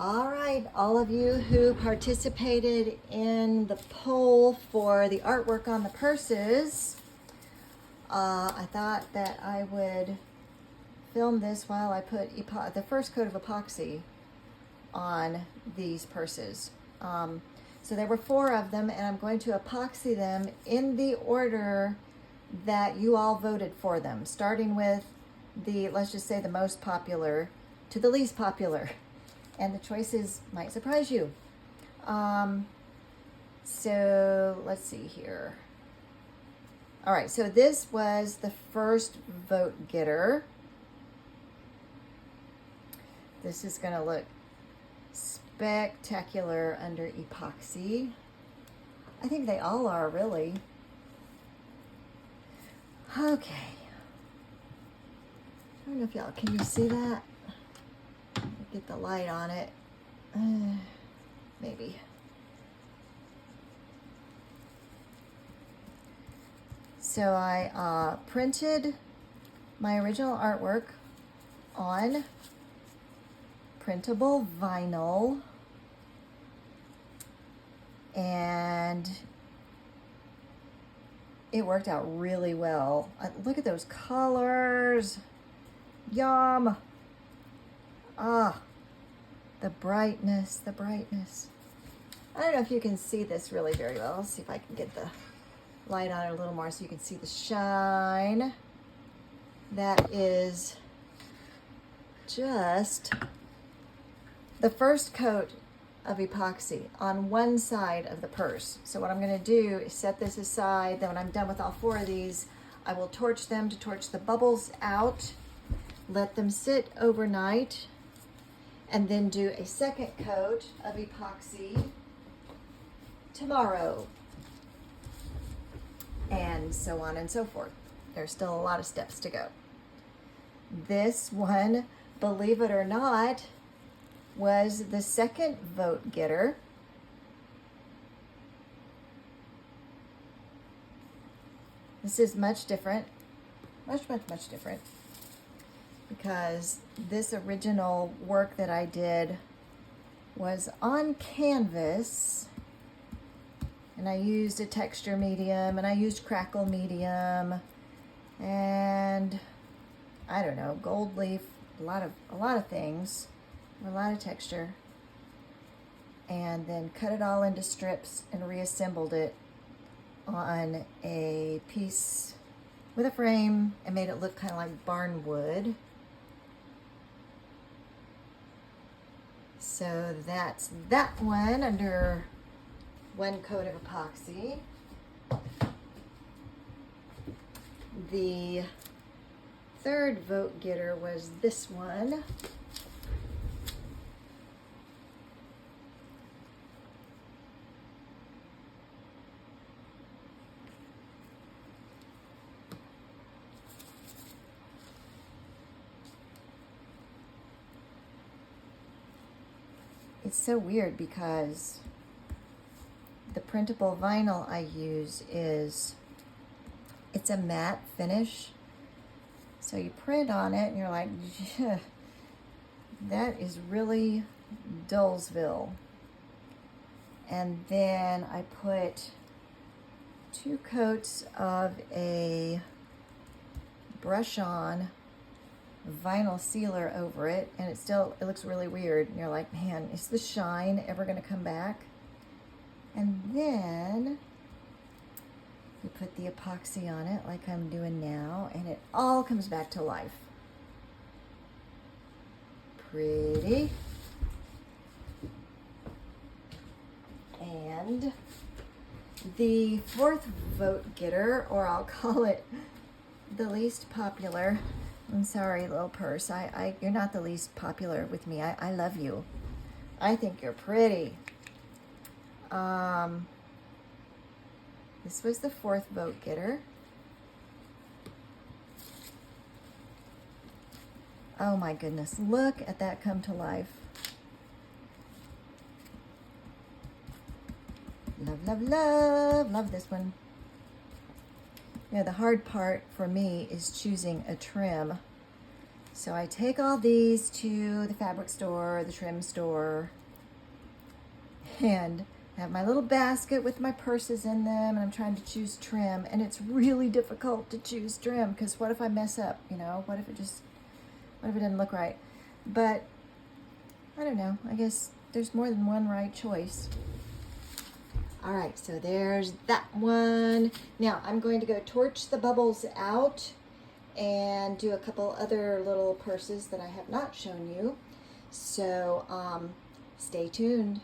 All right, all of you who participated in the poll for the artwork on the purses, I thought that I would film this while I put the first coat of epoxy on these purses. So there were 4 of them, and I'm going to epoxy them in the order that you all voted for them, starting with the, let's just say, the most popular to the least popular. And the choices might surprise you. So let's see here. All right, so this was the first vote getter. This is gonna look spectacular under epoxy. I think they all are, really. Okay. I don't know if y'all, can you see that? Get the light on it. Maybe. So I printed my original artwork on printable vinyl, and it worked out really well. Look at those colors. Yum. Ah, the brightness, the brightness. I don't know if you can see this really very well. Let's see if I can get the light on it a little more so you can see the shine. That is just the first coat of epoxy on one side of the purse. So what I'm gonna do is set this aside. Then when I'm done with all 4 of these, I will torch them to torch the bubbles out, let them sit overnight, and then do a second coat of epoxy tomorrow, and so on and so forth. There's still a lot of steps to go. This one, believe it or not, was the second vote getter. This is much different, much different, because this original work that I did was on canvas, and I used a texture medium, and I used crackle medium, and I don't know, gold leaf, a lot of things, a lot of texture, and then cut it all into strips and reassembled it on a piece with a frame and made it look kind of like barn wood. So that's that one under one coat of epoxy. The third vote getter was this one. It's so weird because the printable vinyl I use it's a matte finish. So you print on it and you're like, that is really Dullsville. And then I put 2 coats of a brush-on vinyl sealer over it, and it looks really weird, and you're like, man, is the shine ever going to come back? And then you put the epoxy on it like I'm doing now, and it all comes back to life. Pretty. And the 4th vote getter, or I'll call it the least popular. I'm sorry, little purse. You're not the least popular with me. I love you. I think you're pretty. This was the 4th vote getter. Oh my goodness, look at that come to life. Love, love, love, love this one. You know, the hard part for me is choosing a trim. So I take all these to the fabric store, the trim store, and I have my little basket with my purses in them, and I'm trying to choose trim, and it's really difficult to choose trim because what if I mess up, you know? What if it didn't look right? But I don't know. I guess there's more than one right choice. All right, so there's that one. Now I'm going to go torch the bubbles out and do a couple other little purses that I have not shown you. So stay tuned.